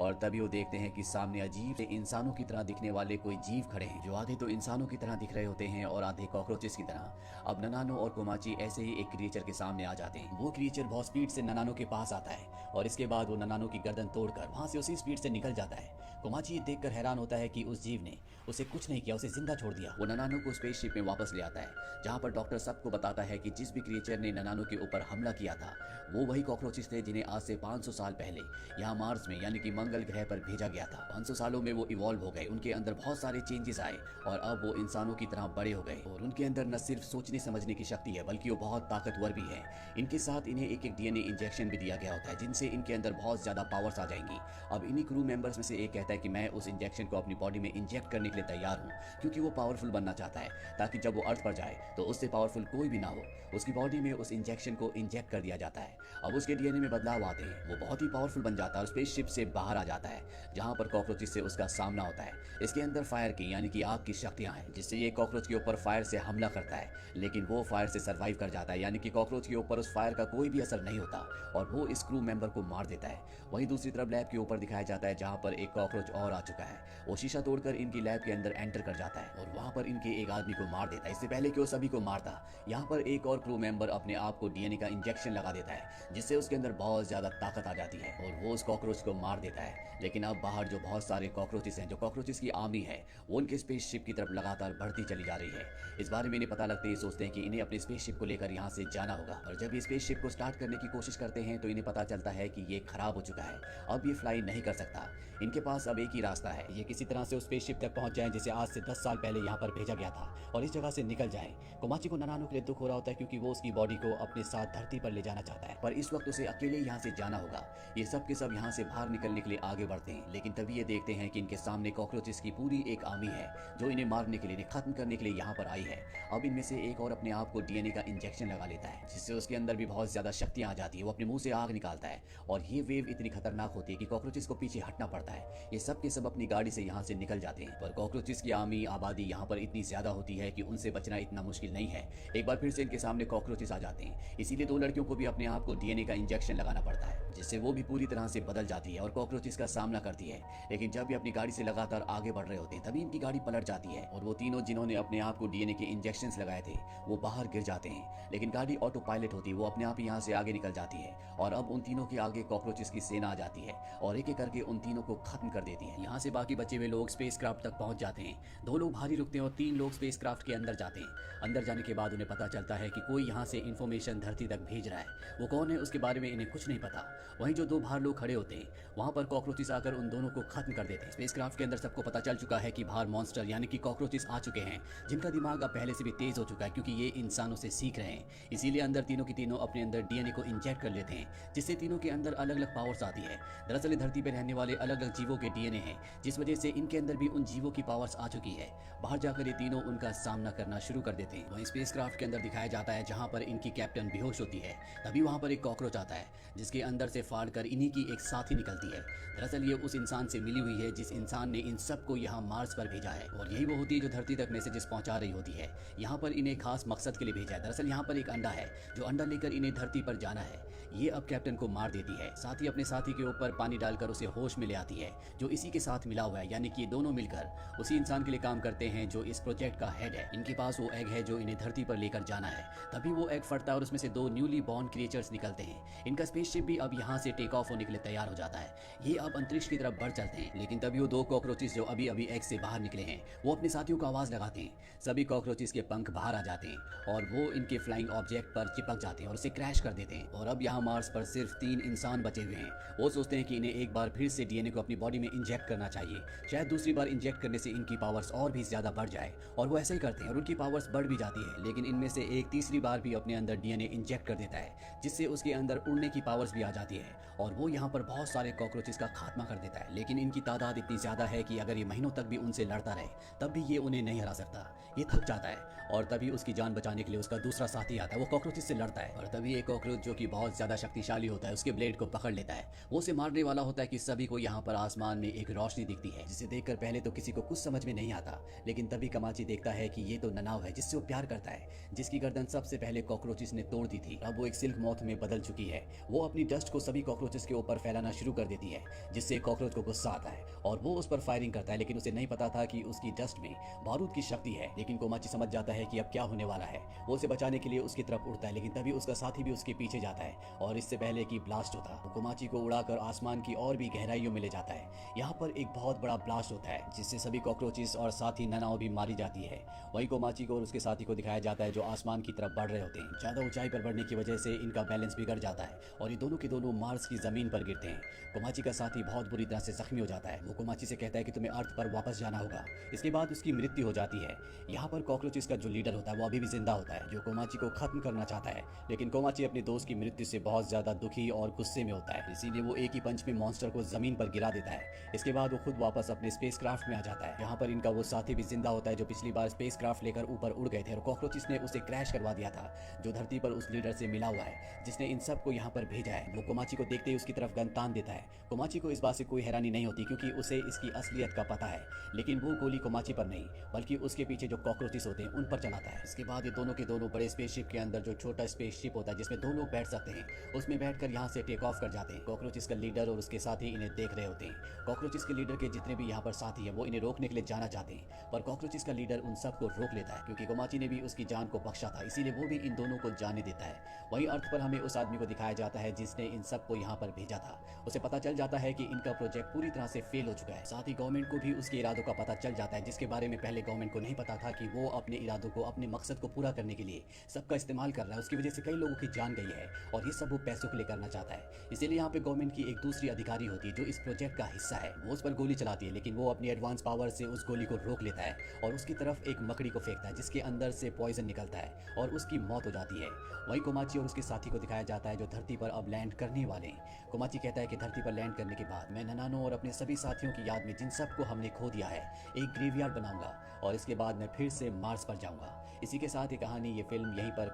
और तभी वो देखते हैं कि सामने अजीब से इंसानों की तरह दिखने वाले कोई जीव खड़े हैं, जो आधे तो इंसानों की तरह दिख रहे होते हैं और आधे कॉकरोचेस की तरह। अब ननानो और कोमाची ऐसे ही एक क्रिएचर के सामने आ जाते हैं। वो क्रिएचर बहुत स्पीड से ननानो के पास आता है और इसके बाद वो ननानो की गर्दन तोड़कर वहां से उसी स्पीड से निकल जाता है। कोमाची ये देखकर हैरान होता है कि उस जीव ने उसे कुछ नहीं किया, उसे जिंदा छोड़ दिया। वो ननानो को स्पेसशिप में वापस ले आता है, जहाँ पर डॉक्टर सबको बताता है कि जिस भी क्रिएचर ने ननानो के ऊपर हमला किया था वो वही कॉकरोचेस थे जिन्हें आज से 500 साल पहले यहाँ मार्स में यानी कि मंगल ग्रह पर भेजा गया था। 500 सालों में वो इवॉल्व हो गए, उनके अंदर बहुत सारे चेंजेस आए और अब वो इंसानों की तरह बड़े हो गए और उनके अंदर न सिर्फ सोचने समझने की शक्ति है बल्कि वो बहुत ताकतवर भी है। इनके साथ इन्हें एक डीएनए इंजेक्शन भी दिया गया होता है जिनसे इनके अंदर बहुत ज्यादा पावर्स आ जाएंगी। अब इन्हीं क्रू मेंबर्स में से एक कहता है कि मैं उस इंजेक्शन को अपनी बॉडी में इंजेक्ट करने के लिए तैयार हूँ, क्योंकि वो पावरफुल बनना चाहता है ताकि जब वो अर्थ पर जाए तो उससे पावरफुल कोई भी ना हो। उसकी बॉडी में उस इंजेक्शन को इंजेक्ट कर दिया जाता है। अब उसके डीएनए में बदलाव आते हैं, वो बहुत ही पावरफुल बन जाता है और स्पेसशिप से बाहर आ जाता है, जहां पर कॉकरोचेस से उसका सामना होता है। इसके अंदर फायर की यानी कि आग की शक्तियां हैं, जिससे ये कॉकरोच के ऊपर फायर से हमला करता है, लेकिन वो फायर से सर्वाइव कर जाता है, यानी कि कॉकरोच के ऊपर उस फायर का कोई भी असर नहीं होता और वो इस क्रू मेंबर को मार देता है। वहीं दूसरी तरफ लैब के ऊपर दिखाया जाता है जहां पर एक कॉकरोच और आ चुका है। वो शीशा तोड़कर इनकी लैब के अंदर एंटर कर जाता है और वहां पर इनके एक आदमी को मार देता है। इससे पहले कि वो सभी को मारता, यहाँ पर एक और क्रू मेंबर अपने आप को डीएनए का इंजेक्शन लगा देता है, जिससे उसके अंदर बहुत ज्यादा ताकत आ जाती है और वो उस कॉकरोच को मार देता है। लेकिन अब बाहर जो बहुत सारे कॉकरोचेस हैं, जो कॉकरोचेस की आर्मी है, वो उनके स्पेसशिप की तरफ लगातार बढ़ती चली जा रही है। इस बारे में इन्हें पता लगते ही सोचते हैं कि इन्हें अपने स्पेसशिप को लेकर यहाँ से जाना होगा और जब ये स्पेसशिप को स्टार्ट करने की कोशिश करते हैं तो इन्हें पता चलता है कि ये खराब हो चुका है, अब ये फ्लाई नहीं कर सकता। इनके पास अब एक ही रास्ता है, ये किसी तरह से उस स्पेसशिप तक पहुंच जाएं जिसे आज से 10 साल पहले यहाँ पर भेजा गया था और इस जगह से निकल जाएं। कोमाची को ननानो के लिए दुख हो रहा होता है क्योंकि वो उसकी बॉडी को अपने साथ धरती पर ले जाना चाहता है, पर इस वक्त उसे अकेले यहाँ से जाना होगा। ये सब के सब यहाँ से बाहर निकलने के लिए आगे बढ़ते हैं, लेकिन तभी ये देखते हैं कि इनके सामने कॉकरोचेस की पूरी एक आर्मी है जो इन्हें मारने के लिए, इन्हें खत्म करने के लिए यहाँ पर आई है। अब इनमें से एक और अपने आप को डीएनए का इंजेक्शन लगा लेता है, जिससे उसके अंदर भी बहुत ज्यादा शक्तियां आ जाती है। वो अपने मुंह से आग निकालता है और ये वेव इतनी खतरनाक होती है कि कॉकरोचेस को पीछे हटना पड़ता है। ये सब के सब अपनी गाड़ी से यहाँ से निकल जाते हैं, पर कॉकरोचेस की आर्मी आबादी यहाँ पर इतनी ज्यादा होती है कि उनसे बचना इतना मुश्किल नहीं है। एक बार फिर से इनके सामने कॉकरोचेस आ जाते हैं, इसीलिए दो लड़कियों को भी अपने आप को डीएनए का इंजेक्शन लगाना पड़ता है, जिससे वो भी पूरी तरह से बदल जाती है और कॉकरोचेस का सामना करती है। लेकिन जब भी अपनी गाड़ी से लगातार आगे बढ़ रहे होते हैं तभी इनकी गाड़ी पलट जाती है और वो तीनों जिन्होंने अपने आप को डीएनए के इंजेक्शन लगाए थे वो बाहर गिर जाते हैं। लेकिन गाड़ी ऑटो पायलट होती है, वो अपने आप यहाँ से आगे निकल जाती है और अब उन तीनों के आगे कॉकरोचेस की सेना आ जाती है और एक एक करके उन तीनों को खत्म कर देती है। यहाँ से बाकी बचे हुए लोग स्पेस क्राफ्ट तक पहुंच जाते हैं। दो लोग भारी रुकते हैं और 3 लोग स्पेस क्राफ्ट के अंदर जाते हैं। अंदर जाने के बाद उन्हें पता चलता है कि कोई यहाँ से इंफॉर्मेशन धरती तक भेज रहा है। वो कौन है उसके बारे में इन्हें कुछ नहीं पता। वहीं जो 2 बाहर लोग खड़े होते हैं वहां पर कॉकरोचेस आकर उन दोनों को खत्म कर देते हैं। स्पेस क्राफ्ट के अंदर सबको पता चल चुका है कि बाहर मॉन्स्टर यानी कि कॉकरोचेस आ चुके हैं, जिनका दिमाग अब पहले से भी तेज हो चुका है क्योंकि ये इंसानों से सीख रहे हैं। इसीलिए अंदर तीनों की तीनों अपने अंदर डीएनए को इंजेक्ट कर लेते हैं, जिससे तीनों के अंदर अलग अलग पावर्स आती है। दरअसल धरती पर रहने वाले अलग अलग जीवों के डीएनए हैं, जिस वजह से इनके अंदर भी उन जीवों की पावर्स आ चुकी है। बाहर जाकर ये तीनों उनका सामना करना शुरू कर देते हैं। वहीं स्पेस क्राफ्ट के अंदर दिखाया जाता है जहां पर इनकी कैप्टन बेहोश होती है, तभी वहां पर एक कॉकरोच आता है जिसके अंदर से फाड़ कर इन्हीं की एक साथी निकलती है। दरअसल ये उस इंसान से मिली हुई है जिस इंसान ने इन सबको यहाँ मार्स पर भेजा है और यही वो होती है जो धरती तक मैसेजेस पहुंचा रही होती है। यहाँ पर इन्हें खास मकसद के लिए भेजा है। दरअसल यहाँ पर एक अंडा है, जो अंडा लेकर इन्हें धरती पर जाना है। ये अब कैप्टन को मार देती है, साथ ही अपने साथी के ऊपर पानी डालकर उसे होश में ले आती है, जो इसी के साथ मिला हुआ है, यानी कि ये दोनों मिलकर उसी इंसान के लिए काम करते हैं जो इस प्रोजेक्ट का हेड है। इनके पास वो एग है जो इन्हें धरती पर लेकर जाना है। तभी वो एग फटता है और उसमें से 2 न्यूली बॉर्न क्रिएचर्स निकलते हैं। इनका स्पेसशिप भी अब यहाँ से टेक ऑफ होने के लिए तैयार हो जाता है। ये अब अंतरिक्ष की तरफ बढ़ चलते हैं, लेकिन तभी वो 2 कॉकरोचेस जो अभी अभी एग से बाहर निकले हैं वो अपने साथियों को आवाज लगाते हैं। सभी कॉकरोचेस के पंख बाहर आ जाते हैं और वो इनके फ्लाइंग ऑब्जेक्ट पर चिपक जाते हैं और उसे क्रैश कर देते हैं। और अब यहाँ मार्स पर सिर्फ 3 इंसान बचे हुए हैं। वो सोचते हैं कि इन्हें एक बार फिर से डीएनए को अपनी बॉडी में इंजेक्ट करना चाहिए, शायद दूसरी बार इंजेक्ट करने से इनकी पावर्स और भी ज्यादा बढ़ जाए। और वो ऐसे ही करते हैं और उनकी पावर्स बढ़ भी जाती है। लेकिन इनमें से एक तीसरी बार भी अपने अंदर डीएनए इंजेक्ट कर देता है, जिससे उसके अंदर उड़ने की पावर्स भी आ जाती है और वो यहाँ पर बहुत सारे कॉकरोचेस का खात्मा कर देता है। लेकिन इनकी तादाद इतनी ज्यादा है कि अगर ये महीनों तक भी उनसे लड़ता रहे तब भी ये उन्हें नहीं हरा सकता। ये थक जाता है और तभी उसकी जान बचाने के लिए उसका दूसरा साथी आता है। वो कॉकरोचेस से लड़ता है और तभी एक कॉकरोच जो कि बहुत ज्यादा शक्तिशाली होता है उसके ब्लेड को पकड़ लेता है। वो उसे मारने वाला होता है कि सभी को यहाँ पर आसमान में एक रोशनी दिखती है, जिसे देखकर पहले तो किसी को कुछ समझ में नहीं आता, लेकिन तभी कमाची देखता है कि ये तो ननाव है जिससे वो प्यार करता है, जिसकी गर्दन सबसे पहले कॉकरोचेस ने तोड़ दी थी। अब वो एक सिल्क मॉथ में बदल चुकी है। वो अपनी डस्ट को सभी कॉकरोचेस के ऊपर फैलाना शुरू कर देती है, जिससे कॉकरोच को गुस्सा आता है और वो उस पर फायरिंग करता है, लेकिन उसे नहीं पता था कि उसकी डस्ट में बारूद की शक्ति है। लेकिन कोमाची समझ जाता है कि अब क्या होने वाला है। वो उसे बचाने के लिए उसकी तरफ उड़ता है, लेकिन तभी उसका साथी भी उसके पीछे जाता है और इससे पहले कि ब्लास्ट होता वो कोमाची को उड़ाकर आसमान की और भी गहराइयों में ले जाता है। यहाँ पर एक बहुत बड़ा ब्लास्ट होता है जिससे सभी कॉकरोचेस और साथी ननाओ भी मारी जाती है। वहीं कोमाची को और उसके साथी को दिखाया जाता है जो आसमान की तरफ बढ़ रहे होते हैं। ज्यादा ऊंचाई पर बढ़ने की वजह से इनका बैलेंस बिगड़ जाता है और ये दोनों के दोनों मार्स की जमीन पर गिरते हैं। कोमाची का साथी बहुत बुरी तरह से जख्मी हो जाता है। वो कोमाची से कहता है कि तुम्हें अर्थ पर वापस जाना होगा। इसके बाद उसकी मृत्यु हो जाती है। यहाँ पर कॉकरोचेस का जो लीडर होता है वो अभी भी जिंदा होता है, जो कोमाची को खत्म करना चाहता है, लेकिन कोमाची अपने दोस्त की मृत्यु से बहुत ज्यादा दुखी और गुस्से में होता है, इसीलिए वो एक ही पंच में मॉन्स्टर को जमीन पर गिरा देता है। इसके बाद वो खुद वापस अपने स्पेसक्राफ्ट में आ जाता है। यहाँ पर इनका वो साथी भी जिंदा होता है जो पिछली बार स्पेसक्राफ्ट लेकर ऊपर उड़ गए थे और कॉकरोचेस ने उसे क्रैश करवा दिया था, जो धरती पर उस लीडर से मिला हुआ है जिसने इन सबको यहाँ पर भेजा है। वो कोमाची को देखते ही उसकी तरफ गन तान देता है। कोमाची को इस बात से कोई हैरानी नहीं होती क्योंकि उसे इसकी असलियत का पता है, लेकिन वो गोली कोमाची पर नहीं बल्कि उसके पीछे जो कॉकरोचेस होते हैं उन पर चलाता है। इसके बाद ये दोनों के दोनों बड़े स्पेसशिप के अंदर जो छोटा स्पेसशिप होता है जिसमें दो लोग बैठ सकते हैं, उसमें बैठकर यहाँ से टेक ऑफ कर जाते हैं। कॉकरोचेस का लीडर और उसके साथी इन्हें देख रहे होते हैं। कॉकरोचेस के लीडर के जितने भी यहाँ पर साथी हैं वो इन्हें रोकने के लिए जाना चाहते हैं, पर कॉकरोचेस का लीडर उन सबको रोक लेता है क्योंकि कोमाची ने भी उसकी जान को बख्शा था, इसीलिए वो भी इन दोनों को जाने देता है। वहीं अर्थ पर हमें उस आदमी को दिखाया जाता है जिसने इन सबको यहाँ पर भेजा था। उसे पता चल जाता है कि इनका प्रोजेक्ट पूरी तरह से फेल हो चुका है। साथ ही गवर्नमेंट को भी उसके इरादों का पता चल जाता है, जिसके बारे में पहले गवर्नमेंट को नहीं पता था कि वो अपने इरादों को, अपने मकसद को पूरा करने के लिए सबका इस्तेमाल कर रहा है। उसकी वजह से कई लोगों की जान गई है और ये सब वो पैसों के लिए करना चाहता है। इसीलिए यहाँ पे गवर्नमेंट की एक दूसरी अधिकारी होती है जो इस प्रोजेक्ट का हिस्सा है। वो उस पर गोली चलाती है, लेकिन वो अपनी एडवांस पावर से उस गोली को रोक लेता है और उसकी तरफ एक मकड़ी को फेंकता है जिसके अंदर से पॉइजन निकलता है और उसकी मौत हो जाती है। वहीं कोमाची और उसके साथी को दिखाया जाता है जो धरती पर अब लैंड करने वाले हैं। कोमाची कहता है कि धरती पर लैंड करने के बाद मैं ननानो और अपने सभी साथियों की याद में जिन सबको हमने खो दिया है एक ग्रेवयार्ड बनाऊंगा और इसके बाद मैं फिर से मार्स पर जाऊंगा। इसी के साथ ये कहानी, ये फिल्म यहीं पर